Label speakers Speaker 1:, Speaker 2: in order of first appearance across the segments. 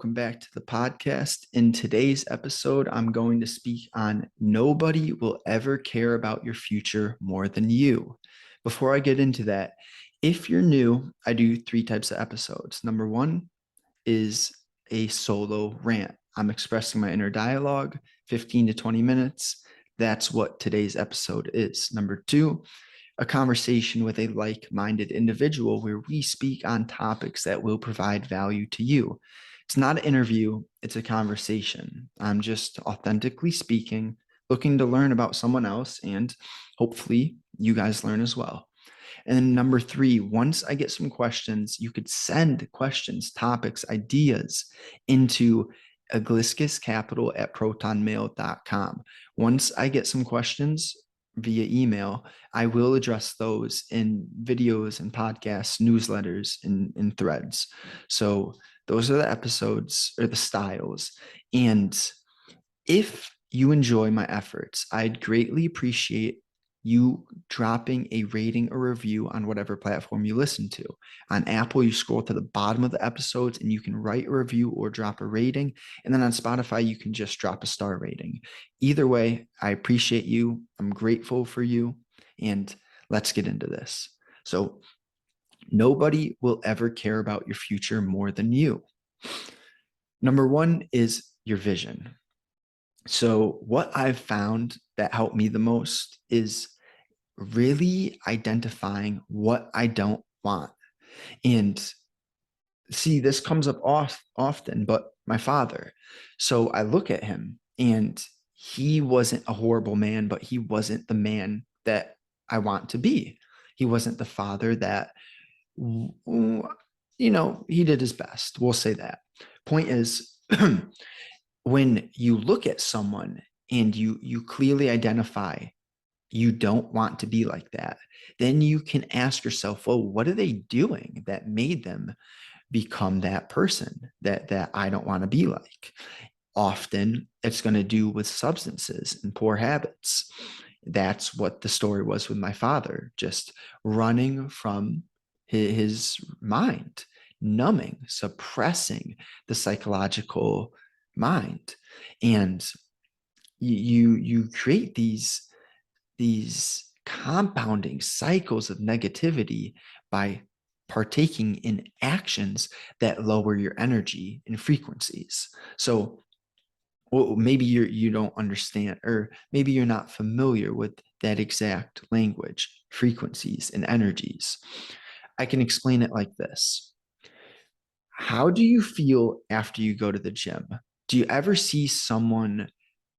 Speaker 1: welcome back to the podcast. In today's episode, I'm going to speak on nobody will ever care about your future more than you. Before I get into that, if you're new, I do 3 types of episodes. Number 1 is a solo rant. I'm expressing my inner dialogue, 15 to 20 minutes. That's what today's episode is. Number 2, a conversation with a like-minded individual where we speak on topics that will provide value to you. It's not an interview, it's a conversation. I'm just authentically speaking, looking to learn about someone else, and hopefully you guys learn as well. And then number 3, once I get some questions, you could send questions, topics, ideas into agliscuscapital@protonmail.com. Once I get some questions via email, I will address those in videos and podcasts, newsletters, and threads. So those are the episodes or the styles. And if you enjoy my efforts, I'd greatly appreciate you dropping a rating or review on whatever platform you listen to. On Apple, you scroll to the bottom of the episodes and you can write a review or drop a rating. And then on Spotify, you can just drop a star rating. Either way, I appreciate you. I'm grateful for you. And let's get into this. So nobody will ever care about your future more than you. Number 1 is your vision. So what I've found that helped me the most is really identifying what I don't want. And see, this comes up often, but my father. So I look at him and he wasn't a horrible man, but he wasn't the man that I want to be. He wasn't the father that, he did his best. We'll say that. Point is, when you look at someone and you clearly identify you don't want to be like that, then you can ask yourself, well, what are they doing that made them become that person that I don't want to be like? Often it's going to do with substances and poor habits. That's what the story was with my father, just running from his mind, numbing, suppressing the psychological mind. And you create these compounding cycles of negativity by partaking in actions that lower your energy and frequencies. So maybe you don't understand, or maybe you're not familiar with that exact language, frequencies and energies. I can explain it like this. How do you feel after you go to the gym? Do you ever see someone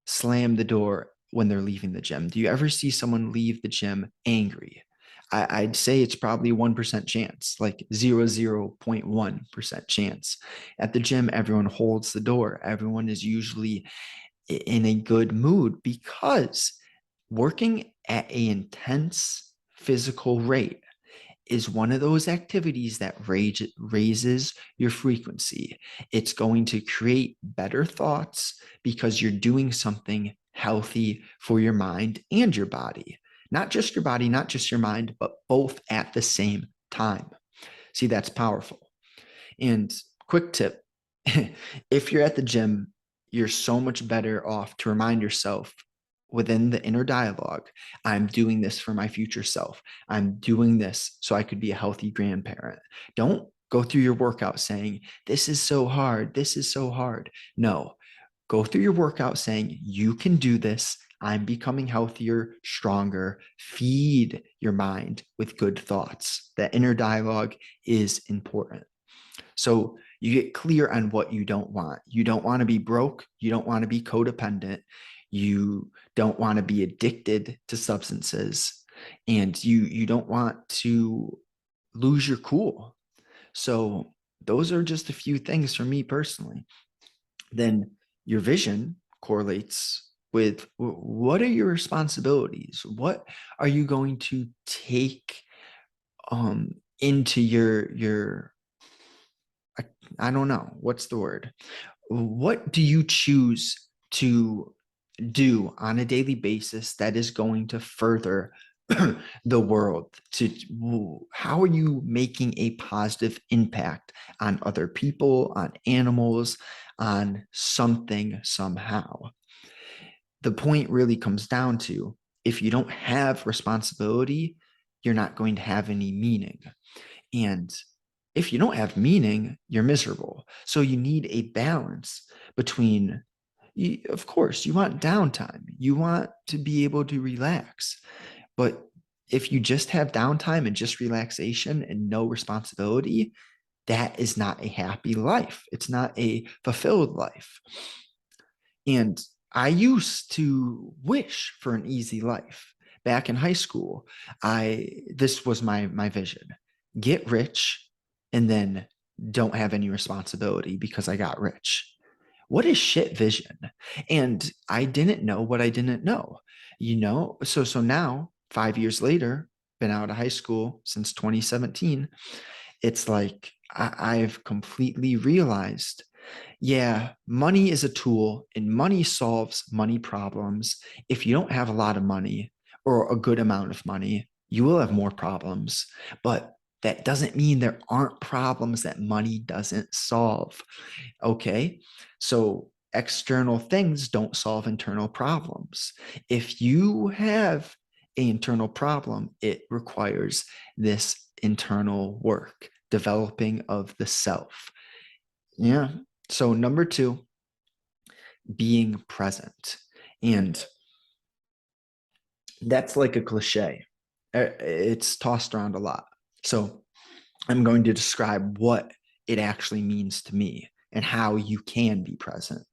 Speaker 1: slam the door when they're leaving the gym? Do you ever see someone leave the gym angry? I'd say it's probably 1% chance, like 0.1% chance. At the gym, everyone holds the door. Everyone is usually in a good mood because working at an intense physical rate is one of those activities that raises your frequency. It's going to create better thoughts because you're doing something healthy for your mind and your body. Not just your body, not just your mind, but both at the same time. See, that's powerful. And quick tip, if you're at the gym, you're so much better off to remind yourself within the inner dialogue, I'm doing this for my future self. I'm doing this so I could be a healthy grandparent. Don't go through your workout saying, this is so hard. This is so hard. No, go through your workout saying, you can do this. I'm becoming healthier, stronger. Feed your mind with good thoughts. That inner dialogue is important. So you get clear on what you don't want. You don't want to be broke. You don't want to be codependent. You don't want to be addicted to substances, and you don't want to lose your cool. So those are just a few things for me personally. Then your vision correlates with what are your responsibilities? What are you going to take into your I don't know, what's the word? What do you choose to do on a daily basis that is going to further the world, to how are you making a positive impact on other people, on animals, on something somehow. The point really comes down to, if you don't have responsibility, you're not going to have any meaning. And if you don't have meaning, you're miserable. So you need a balance between, of course, you want downtime. You want to be able to relax. But if you just have downtime and just relaxation and no responsibility, that is not a happy life. It's not a fulfilled life. And I used to wish for an easy life. Back in high school, this was my vision. Get rich and then don't have any responsibility because I got rich. What a shit vision. And I didn't know what I didn't know. So now 5 years later, been out of high school since 2017. It's like I've completely realized, yeah, money is a tool and money solves money problems. If you don't have a lot of money or a good amount of money, you will have more problems. But that doesn't mean there aren't problems that money doesn't solve. Okay. So external things don't solve internal problems. If you have an internal problem, it requires this internal work, developing of the self. Yeah. So number 2, being present. And that's like a cliche. It's tossed around a lot. So I'm going to describe what it actually means to me and how you can be present.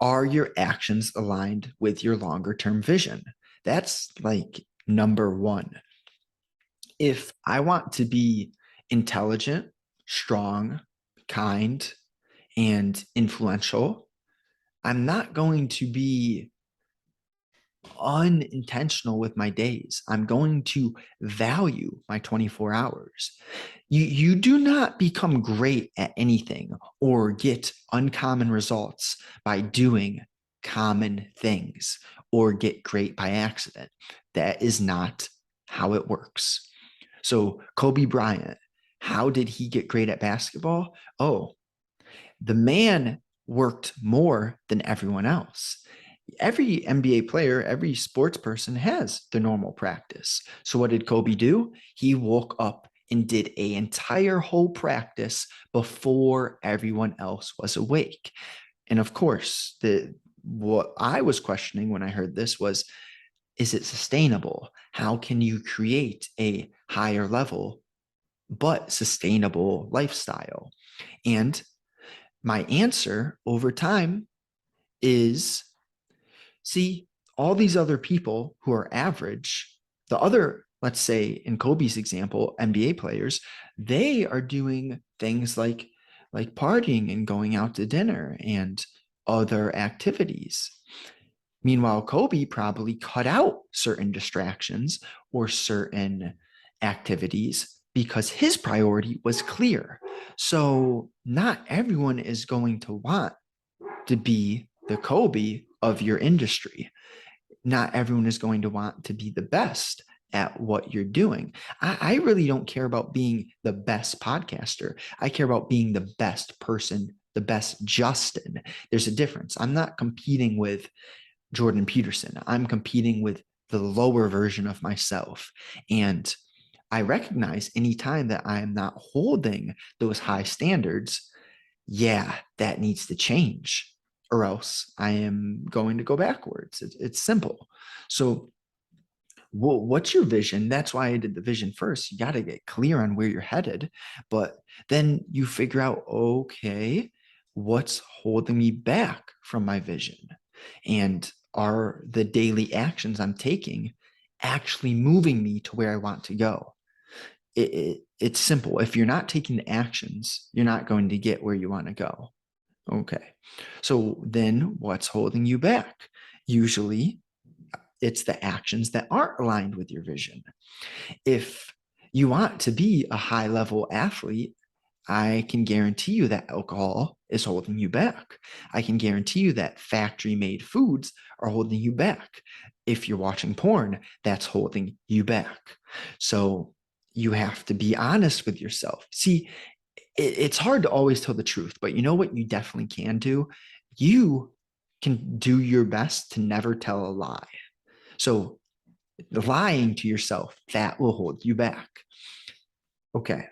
Speaker 1: Are your actions aligned with your longer term vision? That's like number 1. If I want to be intelligent, strong, kind, and influential, I'm not going to be unintentional with my days. I'm going to value my 24 hours. You do not become great at anything or get uncommon results by doing common things or get great by accident. That is not how it works. So Kobe Bryant, how did he get great at basketball? Oh, the man worked more than everyone else. Every NBA player, every sports person has the normal practice. So what did Kobe do? He woke up and did an entire whole practice before everyone else was awake. And of course, what I was questioning when I heard this was, is it sustainable? How can you create a higher level but sustainable lifestyle? And my answer over time is, see, all these other people who are average, the other, let's say in Kobe's example, NBA players, they are doing things like partying and going out to dinner and other activities. Meanwhile, Kobe probably cut out certain distractions or certain activities because his priority was clear. So not everyone is going to want to be the Kobe of your industry. Not everyone is going to want to be the best at what you're doing. I really don't care about being the best podcaster. I care about being the best person, the best Justin. There's a difference. I'm not competing with Jordan Peterson. I'm competing with the lower version of myself. And I recognize anytime that I am not holding those high standards, yeah, that needs to change, or else I am going to go backwards. It's simple. So, what's your vision? That's why I did the vision first. You got to get clear on where you're headed, but then you figure out, okay, what's holding me back from my vision? And are the daily actions I'm taking actually moving me to where I want to go? It's simple. If you're not taking the actions, you're not going to get where you want to go. Okay. So then what's holding you back? Usually it's the actions that aren't aligned with your vision. If you want to be a high level athlete, I can guarantee you that alcohol is holding you back. I can guarantee you that factory made foods are holding you back. If you're watching porn, that's holding you back. So you have to be honest with yourself. See, it's hard to always tell the truth, but you know what you definitely can do? You can do your best to never tell a lie. So lying to yourself, that will hold you back. Okay.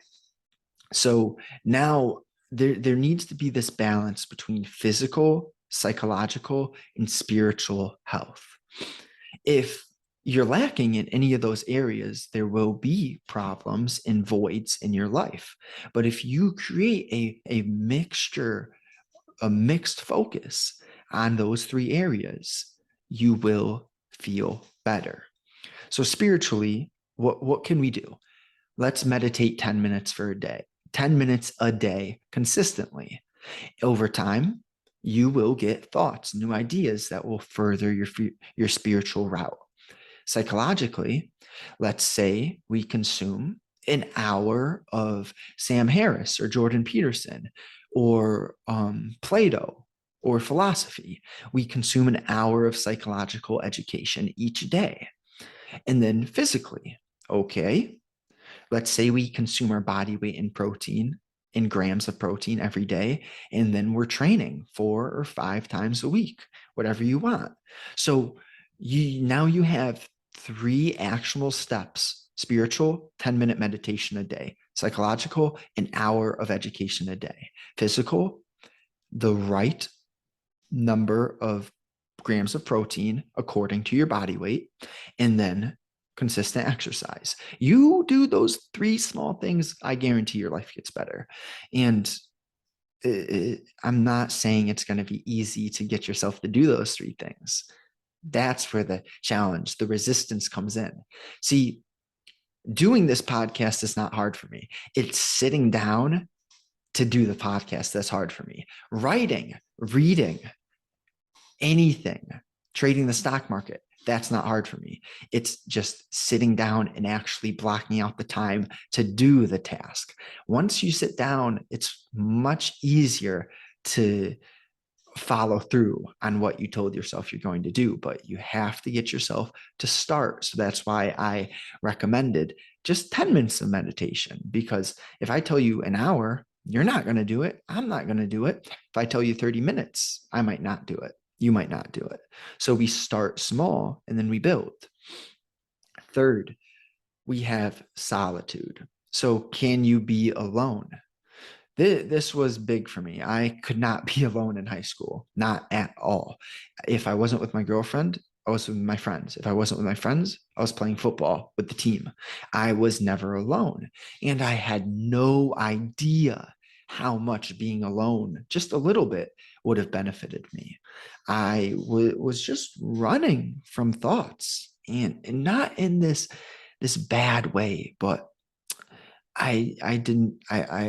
Speaker 1: So now there needs to be this balance between physical, psychological, and spiritual health. If you're lacking in any of those areas, there will be problems and voids in your life. But if you create a mixture, a mixed focus on those three areas, you will feel better. So spiritually, what can we do? Let's meditate 10 minutes for a day, 10 minutes a day consistently. Over time, you will get thoughts, new ideas that will further your spiritual route. Psychologically, let's say we consume an hour of Sam Harris or Jordan Peterson or Plato or philosophy. We consume an hour of psychological education each day. And then physically, okay, let's say we consume our body weight in protein, in grams of protein every day, and then we're training 4 or 5 times a week, whatever you want. So now you have 3 actionable steps: spiritual, 10-minute meditation a day; psychological, an hour of education a day; physical, the right number of grams of protein according to your body weight; and then consistent exercise. You do those 3 small things, I guarantee your life gets better. And I'm not saying it's going to be easy to get yourself to do those 3 things. That's where the challenge, the resistance comes in. See, doing this podcast is not hard for me. It's sitting down to do the podcast that's hard for me. Writing, reading, anything, trading the stock market, that's not hard for me. It's just sitting down and actually blocking out the time to do the task. Once you sit down, it's much easier to follow through on what you told yourself you're going to do, but you have to get yourself to start. So that's why I recommended just 10 minutes of meditation, because if I tell you an hour, you're not going to do it. I'm not going to do it. If I tell you 30 minutes, I might not do it. You might not do it. So we start small and then we build. Third, we have solitude. So can you be alone? This was big for me. I could not be alone in high school, not at all. If I wasn't with my girlfriend, I was with my friends. If I wasn't with my friends, I was playing football with the team. I was never alone. And I had no idea how much being alone, just a little bit, would have benefited me. I was just running from thoughts, and not in this bad way, but I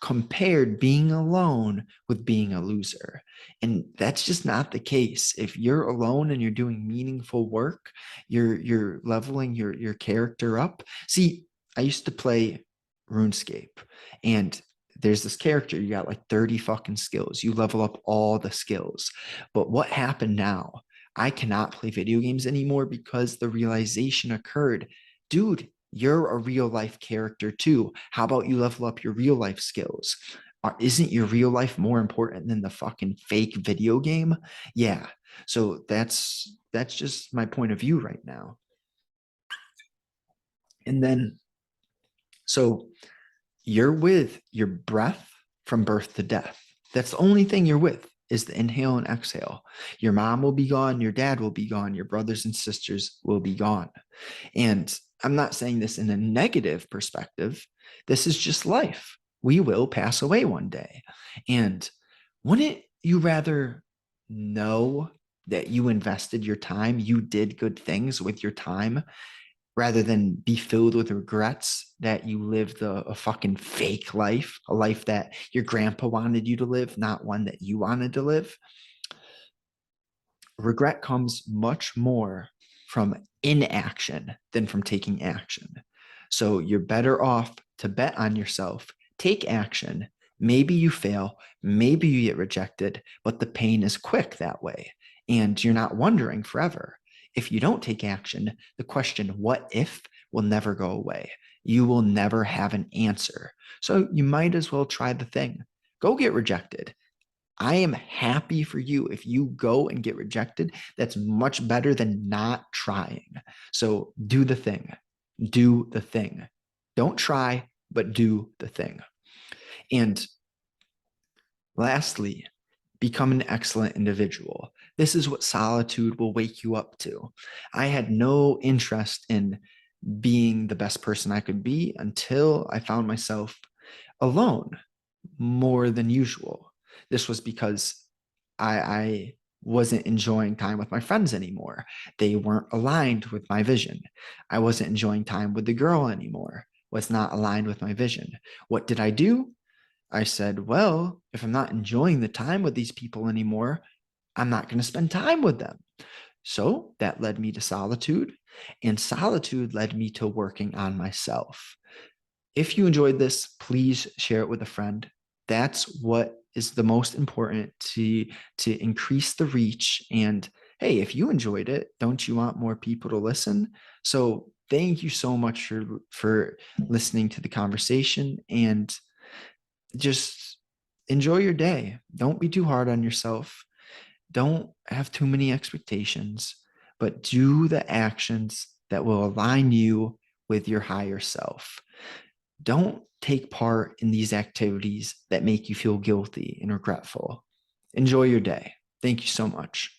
Speaker 1: compared being alone with being a loser. And that's just not the case. If you're alone and you're doing meaningful work, you're leveling your character up. See, I used to play RuneScape, and there's this character, you got like 30 fucking skills. You level up all the skills. But what happened now? I cannot play video games anymore because the realization occurred, dude, you're a real life character too. How about you level up your real life skills? Isn't your real life more important than the fucking fake video game? Yeah. So that's just my point of view right now. And then, so you're with your breath from birth to death. That's the only thing you're with, is the inhale and exhale. Your mom will be gone, your dad will be gone, your brothers and sisters will be gone. And I'm not saying this in a negative perspective. This is just life. We will pass away one day. And wouldn't you rather know that you invested your time, you did good things with your time, rather than be filled with regrets that you lived a fucking fake life, a life that your grandpa wanted you to live, not one that you wanted to live? Regret comes much more from inaction than from taking action. So you're better off to bet on yourself, Take action. Maybe you fail, maybe you get rejected, but the pain is quick that way. And you're not wondering forever. If you don't take action, the question, what if, will never go away. You will never have an answer. So you might as well try the thing. Go get rejected. I am happy for you. If you go and get rejected, that's much better than not trying. So do the thing. Do the thing. Don't try, but do the thing. And lastly, become an excellent individual. This is what solitude will wake you up to. I had no interest in being the best person I could be until I found myself alone more than usual. This was because I wasn't enjoying time with my friends anymore. They weren't aligned with my vision. I wasn't enjoying time with the girl anymore, was not aligned with my vision. What did I do? I said, well, if I'm not enjoying the time with these people anymore, I'm not going to spend time with them. So that led me to solitude, and solitude led me to working on myself. If you enjoyed this, please share it with a friend. That's what is the most important to increase the reach. And hey, if you enjoyed it, don't you want more people to listen? So thank you so much for listening to the conversation, and just enjoy your day. Don't be too hard on yourself. Don't have too many expectations, but do the actions that will align you with your higher self. Don't take part in these activities that make you feel guilty and regretful. Enjoy your day. Thank you so much.